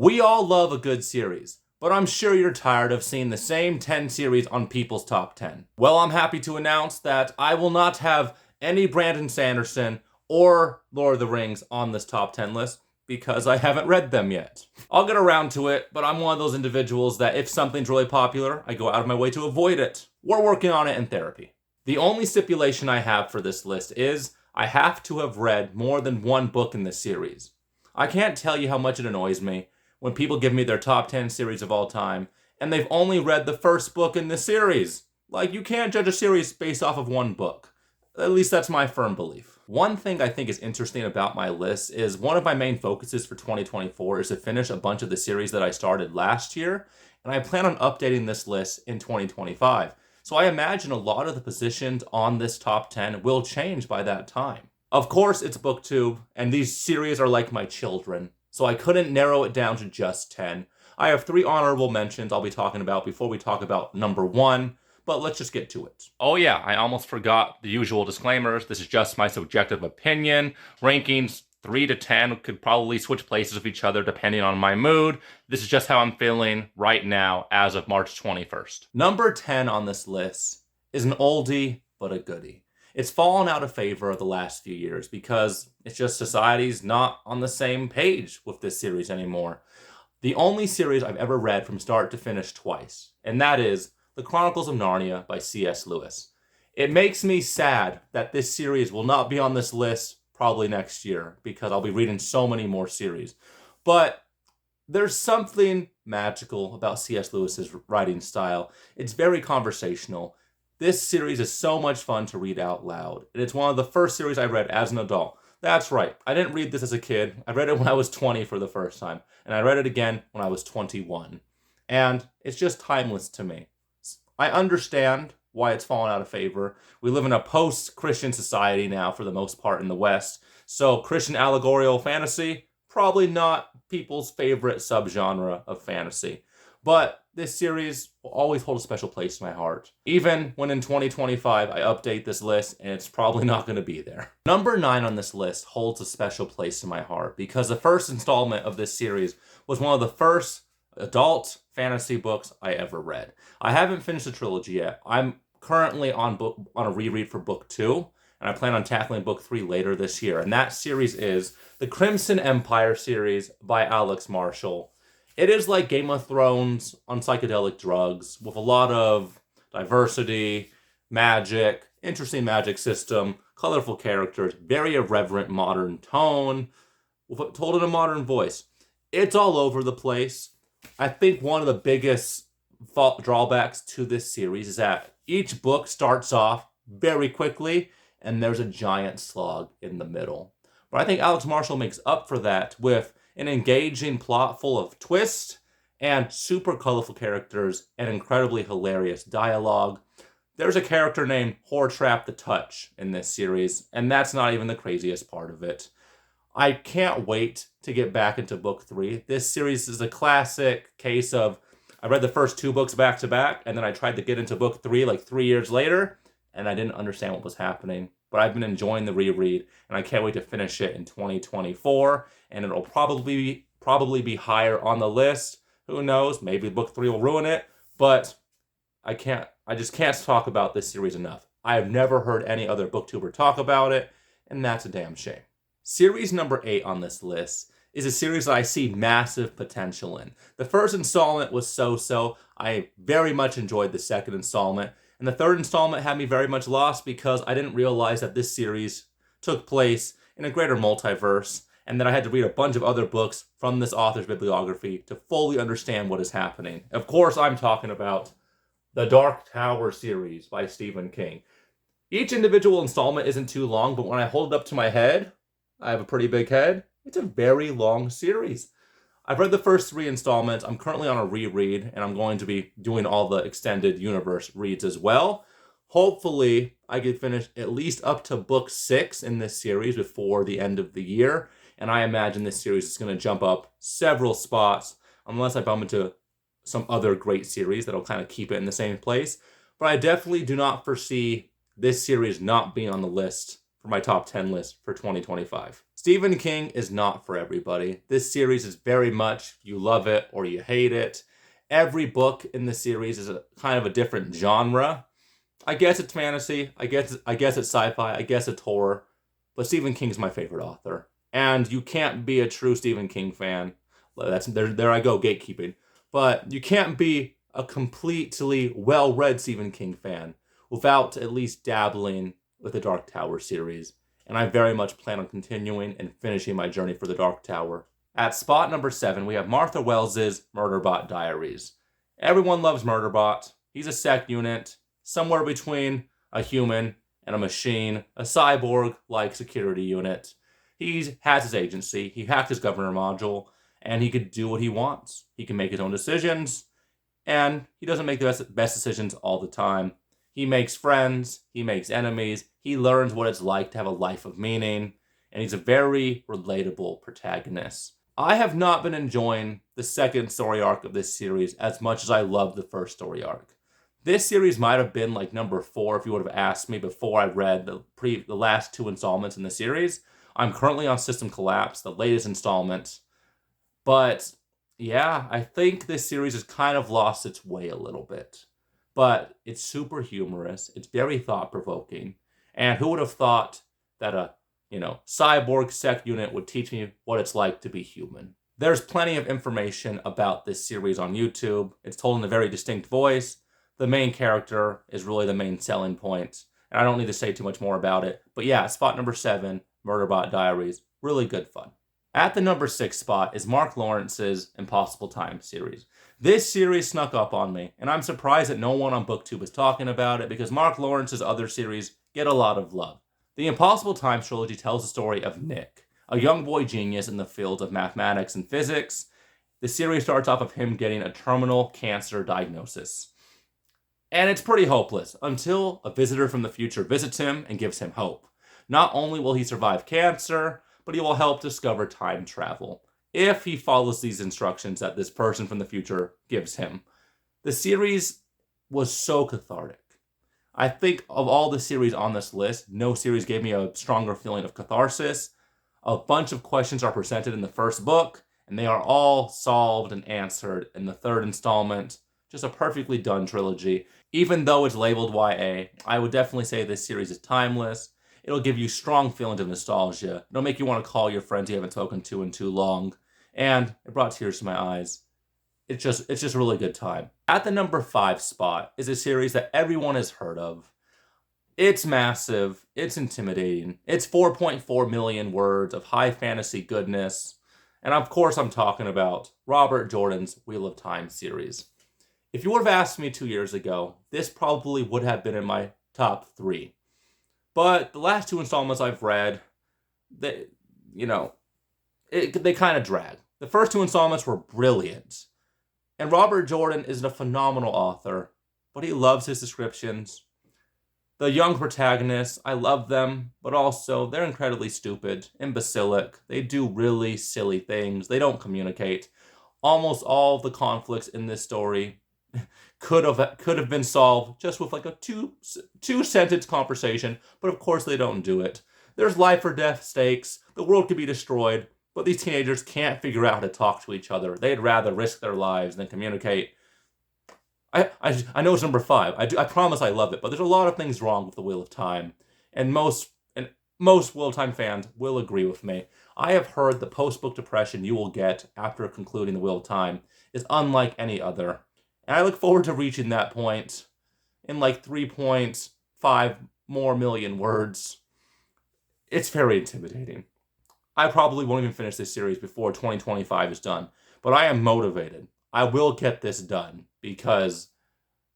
We all love a good series, but I'm sure you're tired of seeing the same 10 series on people's top 10. Well, I'm happy to announce that I will not have any Brandon Sanderson or Lord of the Rings on this top 10 list because I haven't read them yet. I'll get around to it, but I'm one of those individuals that if something's really popular, I go out of my way to avoid it. We're working on it in therapy. The only stipulation I have for this list is I have to have read more than one book in this series. I can't tell you how much it annoys me when people give me their top 10 series of all time and they've only read the first book in the series. Like, you can't judge a series based off of one book. At least that's my firm belief. One thing I think is interesting about my list is one of my main focuses for 2024 is to finish a bunch of the series that I started last year, and I plan on updating this list in 2025. So I imagine a lot of the positions on this top 10 will change by that time. Of course, it's booktube, and these series are like my children, so I couldn't narrow it down to just 10. I have 3 honorable mentions I'll be talking about before we talk about number 1, but let's just get to it. Oh yeah, I almost forgot the usual disclaimers. This is just my subjective opinion. Rankings 3 to 10 could probably switch places with each other depending on my mood. This is just how I'm feeling right now as of March 21st. Number 10 on this list is an oldie but a goodie. It's fallen out of favor of the last few years because it's just society's not on the same page with this series anymore. The only series I've ever read from start to finish twice, and that is The Chronicles of Narnia by C.S. Lewis. It makes me sad that this series will not be on this list probably next year because I'll be reading so many more series. But there's something magical about C.S. Lewis's writing style. It's very conversational. This series is so much fun to read out loud, and it's one of the first series I read as an adult. That's right, I didn't read this as a kid. I read it when I was 20 for the first time, and I read it again when I was 21. And it's just timeless to me. I understand why it's fallen out of favor. We live in a post-Christian society now for the most part in the West, so Christian allegorical fantasy, probably not people's favorite subgenre of fantasy. But this series will always hold a special place in my heart, even when in 2025 I update this list and it's probably not going to be there. Number 9 on this list holds a special place in my heart because the first installment of this series was one of the first adult fantasy books I ever read. I haven't finished the trilogy yet. I'm currently on a reread for book 2, and I plan on tackling book 3 later this year. And that series is the Crimson Empire series by Alex Marshall. It is like Game of Thrones on psychedelic drugs with a lot of diversity, magic, interesting magic system, colorful characters, very irreverent modern tone, told in a modern voice. It's all over the place. I think one of the biggest drawbacks to this series is that each book starts off very quickly and there's a giant slog in the middle. But I think Alex Marshall makes up for that with an engaging plot full of twists and super colorful characters and incredibly hilarious dialogue. There's a character named Hortrap the Touch in this series, and that's not even the craziest part of it. I can't wait to get back into book 3. This series is a classic case of I read the first 2 books back to back, and then I tried to get into book 3 like 3 years later, and I didn't understand what was happening. But I've been enjoying the reread, and I can't wait to finish it in 2024, and it'll probably be higher on the list. Who knows? Maybe book 3 will ruin it, but I just can't talk about this series enough. I have never heard any other booktuber talk about it, and that's a damn shame. Series number 8 on this list is a series that I see massive potential in. The first installment was so-so. I very much enjoyed the second installment. And the third installment had me very much lost because I didn't realize that this series took place in a greater multiverse and that I had to read a bunch of other books from this author's bibliography to fully understand what is happening. Of course, I'm talking about the Dark Tower series by Stephen King. Each individual installment isn't too long, but when I hold it up to my head, I have a pretty big head, it's a very long series. I've read the first 3 installments. I'm currently on a reread, and I'm going to be doing all the extended universe reads as well. Hopefully, I can finish at least up to book 6 in this series before the end of the year, and I imagine this series is going to jump up several spots, unless I bump into some other great series that'll kind of keep it in the same place. But I definitely do not foresee this series not being on the list for my top 10 list for 2025. Stephen King is not for everybody. This series is very much you love it or you hate it. Every book in the series is a kind of a different genre. I guess it's fantasy. I guess it's sci-fi. I guess it's horror. But Stephen King's my favorite author. And you can't be a true Stephen King fan. There I go, gatekeeping. But you can't be a completely well-read Stephen King fan without at least dabbling with the Dark Tower series. And I very much plan on continuing and finishing my journey for the Dark Tower. At spot number 7, we have Martha Wells' Murderbot Diaries. Everyone loves Murderbot. He's a sec unit, somewhere between a human and a machine, a cyborg-like security unit. He has his agency, he hacked his governor module, and he could do what he wants. He can make his own decisions, and he doesn't make the best decisions all the time. He makes friends, he makes enemies, he learns what it's like to have a life of meaning, and he's a very relatable protagonist. I have not been enjoying the second story arc of this series as much as I loved the first story arc. This series might have been like number 4 if you would have asked me before I read the last 2 installments in the series. I'm currently on System Collapse, the latest installment. But yeah, I think this series has kind of lost its way a little bit. But it's super humorous, it's very thought-provoking, and who would have thought that a cyborg sec unit would teach me what it's like to be human. There's plenty of information about this series on YouTube. It's told in a very distinct voice. The main character is really the main selling point, and I don't need to say too much more about it. But yeah, spot number 7, Murderbot Diaries, really good fun. At the number 6 spot is Mark Lawrence's Impossible Time series. This series snuck up on me, and I'm surprised that no one on BookTube is talking about it because Mark Lawrence's other series get a lot of love. The Impossible Time trilogy tells the story of Nick, a young boy genius in the field of mathematics and physics. The series starts off of him getting a terminal cancer diagnosis. And it's pretty hopeless until a visitor from the future visits him and gives him hope. Not only will he survive cancer, but he will help discover time travel if he follows these instructions that this person from the future gives him. The series was so cathartic. I think of all the series on this list, no series gave me a stronger feeling of catharsis. A bunch of questions are presented in the first book, and they are all solved and answered in the third installment. Just a perfectly done trilogy. Even though it's labeled YA, I would definitely say this series is timeless. It'll give you strong feelings of nostalgia. It'll make you want to call your friends you haven't spoken to in too long. And it brought tears to my eyes. It's just a really good time. At the number 5 spot is a series that everyone has heard of. It's massive. It's intimidating. It's 4.4 million words of high fantasy goodness. And of course I'm talking about Robert Jordan's Wheel of Time series. If you would have asked me 2 years ago, this probably would have been in my top 3. But the last 2 installments I've read, they kind of drag. The first 2 installments were brilliant. And Robert Jordan is a phenomenal author, but he loves his descriptions. The young protagonists, I love them, but also they're incredibly stupid, imbecilic. They do really silly things. They don't communicate. Almost all of the conflicts in this story could have been solved just with like a two sentence conversation, but of course they don't do it. There's life or death stakes. The world could be destroyed, but these teenagers can't figure out how to talk to each other. They'd rather risk their lives than communicate. I know it's number 5. I promise I love it, but there's a lot of things wrong with the Wheel of Time, and most Wheel of Time fans will agree with me. I have heard the post-book depression you will get after concluding the Wheel of Time is unlike any other. And I look forward to reaching that point in like 3.5 more million words. It's very intimidating. I probably won't even finish this series before 2025 is done. But I am motivated. I will get this done because,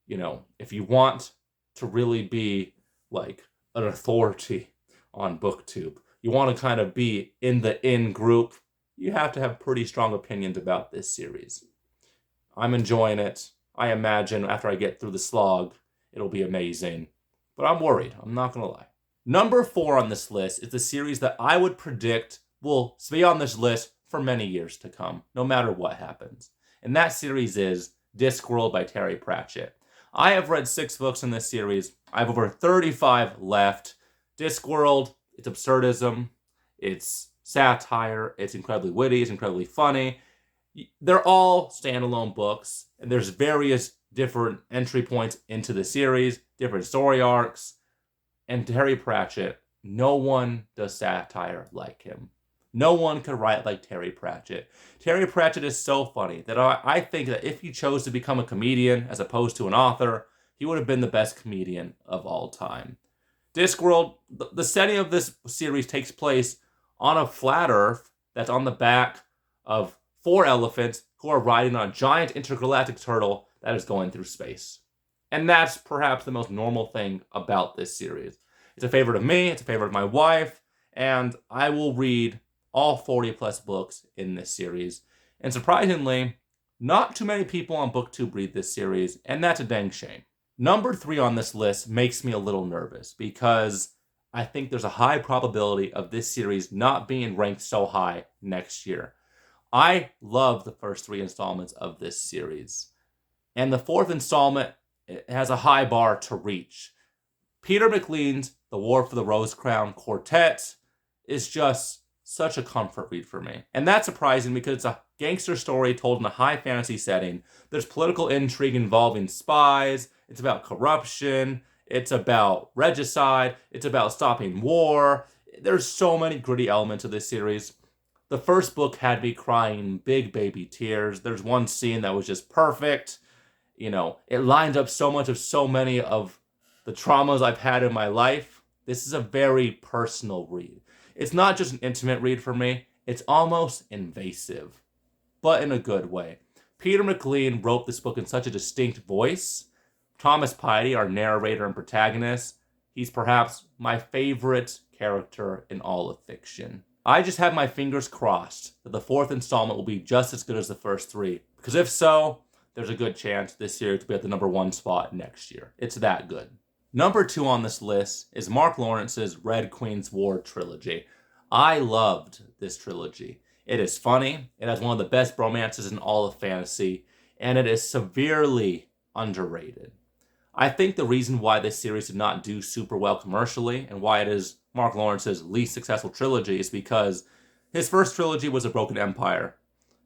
if you want to really be like an authority on BookTube, you want to kind of be in the in-group, you have to have pretty strong opinions about this series. I'm enjoying it. I imagine after I get through the slog, it'll be amazing. But I'm worried. I'm not going to lie. Number 4 on this list is the series that I would predict will be on this list for many years to come, no matter what happens. And that series is Discworld by Terry Pratchett. I have read 6 books in this series. I have over 35 left. Discworld, it's absurdism. It's satire, it's incredibly witty, it's incredibly funny. They're all standalone books, and there's various different entry points into the series, different story arcs, and Terry Pratchett, no one does satire like him. No one could write like Terry Pratchett. Terry Pratchett is so funny that I think that if he chose to become a comedian as opposed to an author, he would have been the best comedian of all time. Discworld, the setting of this series takes place on a flat Earth that's on the back of 4 elephants who are riding on a giant intergalactic turtle that is going through space. And that's perhaps the most normal thing about this series. It's a favorite of me, it's a favorite of my wife, and I will read all 40 plus books in this series. And surprisingly, not too many people on booktube read this series, and that's a dang shame. Number 3 on this list makes me a little nervous because I think there's a high probability of this series not being ranked so high next year. I love the first 3 installments of this series, and the 4th installment has a high bar to reach. Peter McLean's The War for the Rose Crown Quartet is just such a comfort read for me. And that's surprising because it's a gangster story told in a high fantasy setting. There's political intrigue involving spies. It's about corruption. It's about regicide. It's about stopping war. There's so many gritty elements of this series. The first book had me crying big baby tears. There's one scene that was just perfect. You know, it lines up so much of so many of the traumas I've had in my life. This is a very personal read. It's not just an intimate read for me. It's almost invasive, but in a good way. Peter McLean wrote this book in such a distinct voice. Thomas Piety, our narrator and protagonist, he's perhaps my favorite character in all of fiction. I just have my fingers crossed that the 4th installment will be just as good as the first 3, because if so, there's a good chance this series will be at the number 1 spot next year. It's that good. Number 2 on this list is Mark Lawrence's Red Queens War Trilogy. I loved this trilogy. It is funny, it has one of the best bromances in all of fantasy, and it is severely underrated. I think the reason why this series did not do super well commercially, and why it is Mark Lawrence's least successful trilogy, is because his first trilogy was A Broken Empire,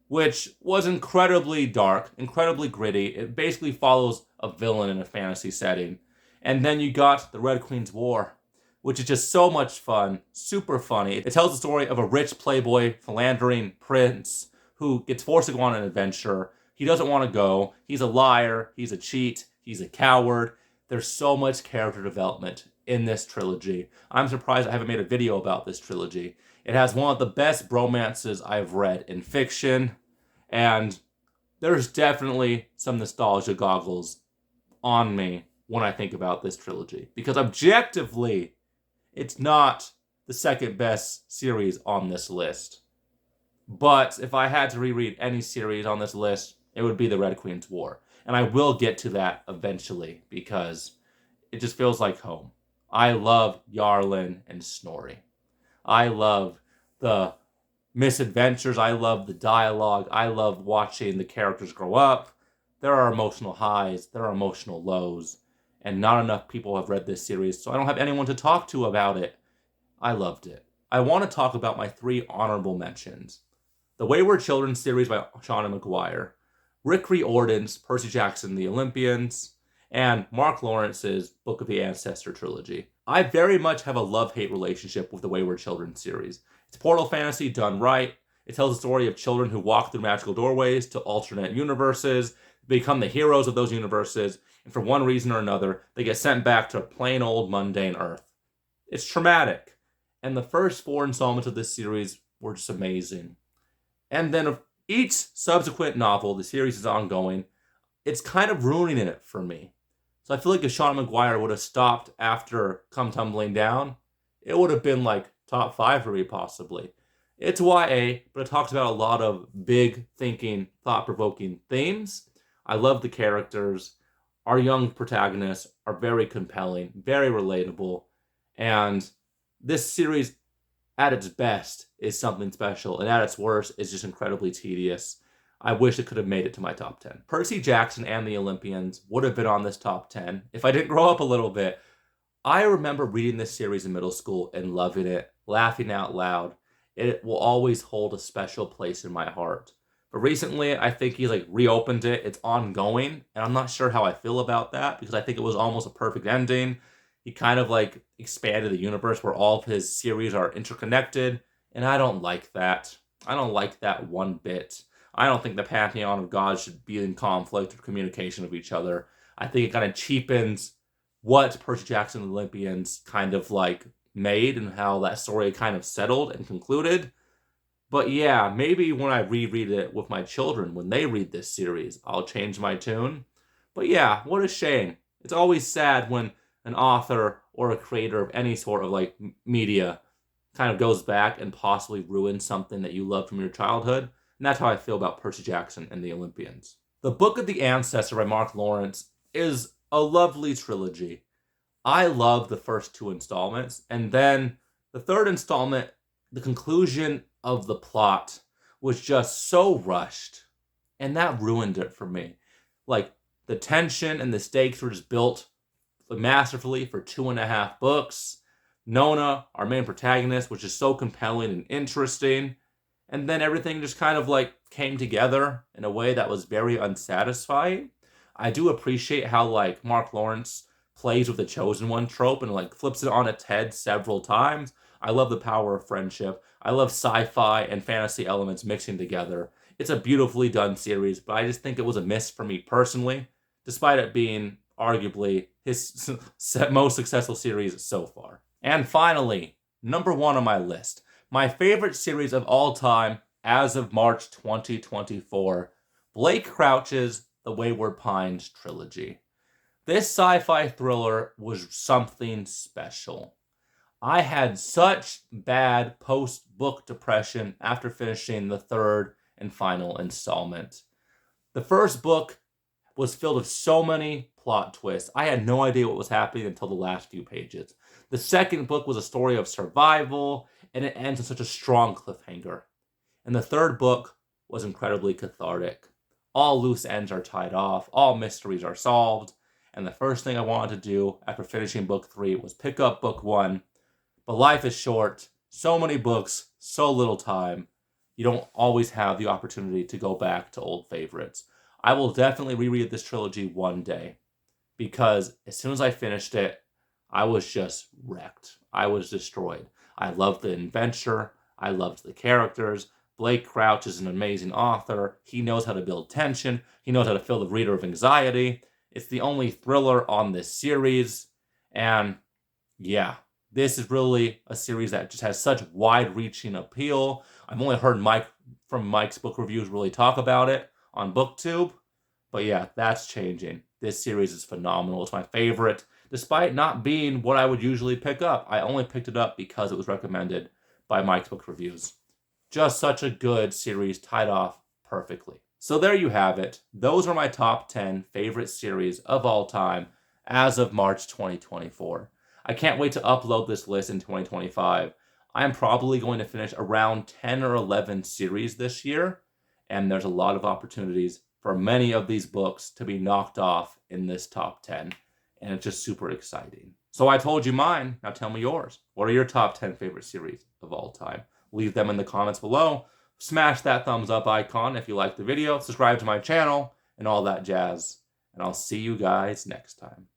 which was incredibly dark, incredibly gritty. It basically follows a villain in a fantasy setting. And then you got The Red Queen's War, which is just so much fun, super funny. It tells the story of a rich playboy, philandering prince who gets forced to go on an adventure. He doesn't want to go. He's a liar. He's a cheat. He's a coward. There's so much character development in this trilogy. I'm surprised I haven't made a video about this trilogy. It has one of the best bromances I've read in fiction, and there's definitely some nostalgia goggles on me when I think about this trilogy, because objectively, it's not the second best series on this list. But if I had to reread any series on this list, it would be The Red Queen's War. And I will get to that eventually, because it just feels like home. I love Yarlin and Snorri. I love the misadventures. I love the dialogue. I love watching the characters grow up. There are emotional highs. There are emotional lows. And not enough people have read this series, so I don't have anyone to talk to about it. I loved it. I want to talk about my 3 honorable mentions. The Wayward Children series by Sean McGuire, Rick Riordan's Percy Jackson and the Olympians, and Mark Lawrence's Book of the Ancestor trilogy. I very much have a love-hate relationship with the Wayward Children series. It's portal fantasy done right. It tells the story of children who walk through magical doorways to alternate universes, become the heroes of those universes, and for one reason or another, they get sent back to plain old mundane Earth. It's traumatic. And the first 4 installments of this series were just amazing. And then of each subsequent novel, the series is ongoing, it's kind of ruining it for me. So I feel like if Sean McGuire would have stopped after Come Tumbling Down, it would have been like top 5 for me possibly. It's YA, but it talks about a lot of big thinking, thought-provoking themes. I love the characters. Our young protagonists are very compelling, very relatable, and this series, at its best, is something special, and at its worst, is just incredibly tedious. I wish it could have made it to my top 10. Percy Jackson and the Olympians would have been on this top 10 if I didn't grow up a little bit. I remember reading this series in middle school and loving it, laughing out loud. it will always hold a special place in my heart. But recently, I think he's like reopened it. It's ongoing, and I'm not sure how I feel about that because I think it was almost a perfect ending. He kind of like expanded the universe where all of his series are interconnected, and I don't like that. I don't like that one bit. I don't think the pantheon of gods should be in conflict or communication with each other. I think it kind of cheapens what Percy Jackson and the Olympians kind of like made and how that story kind of settled and concluded. But yeah, maybe when I reread it with my children, when they read this series, I'll change my tune. But yeah, what a shame. It's always sad when an author or a creator of any sort of like media kind of goes back and possibly ruins something that you loved from your childhood. And that's how I feel about Percy Jackson and the Olympians. The Book of the Ancestor by Mark Lawrence is a lovely trilogy. I love the first two installments, and then the third installment, the conclusion of the plot was just so rushed, and that ruined it for me. Like, the tension and the stakes were just built masterfully for 2.5 books. Nona, our main protagonist, was just so compelling and interesting, and then everything just kind of like came together in a way that was very unsatisfying. I do appreciate how like Mark Lawrence plays with the chosen one trope and like flips it on its head several times. I love the power of friendship. I love sci-fi and fantasy elements mixing together. It's a beautifully done series, but I just think it was a miss for me personally, despite it being arguably his most successful series so far. And finally, number 1 on my list, my favorite series of all time as of March 2024, Blake Crouch's The Wayward Pines trilogy. This sci-fi thriller was something special. I had such bad post-book depression after finishing the third and final installment. The first book was filled with so many plot twists. I had no idea what was happening until the last few pages. The second book was a story of survival, and it ends on such a strong cliffhanger. And the third book was incredibly cathartic. All loose ends are tied off, all mysteries are solved, and the first thing I wanted to do after finishing book 3 was pick up book 1. But life is short, so many books, so little time. You don't always have the opportunity to go back to old favorites. I will definitely reread this trilogy one day, because as soon as I finished it, I was just wrecked. I was destroyed. I loved the adventure. I loved the characters. Blake Crouch is an amazing author. He knows how to build tension. He knows how to fill the reader with anxiety. It's the only thriller on this series. And yeah, this is really a series that just has such wide-reaching appeal. I've only heard Mike's book reviews really talk about it on booktube. But yeah, that's changing. This series is phenomenal. It's my favorite, despite not being what I would usually pick up. I only picked it up because it was recommended by Mike's book reviews. Just such a good series, tied off perfectly. So there you have it. Those are my top 10 favorite series of all time as of March 2024. I can't wait to upload this list in 2025. I'm probably going to finish around 10 or 11 series this year, and there's a lot of opportunities for many of these books to be knocked off in this top 10, and it's just super exciting. So I told you mine, now tell me yours. What are your top 10 favorite series of all time? Leave them in the comments below. Smash that thumbs up icon if you liked the video, subscribe to my channel, and all that jazz. And I'll see you guys next time.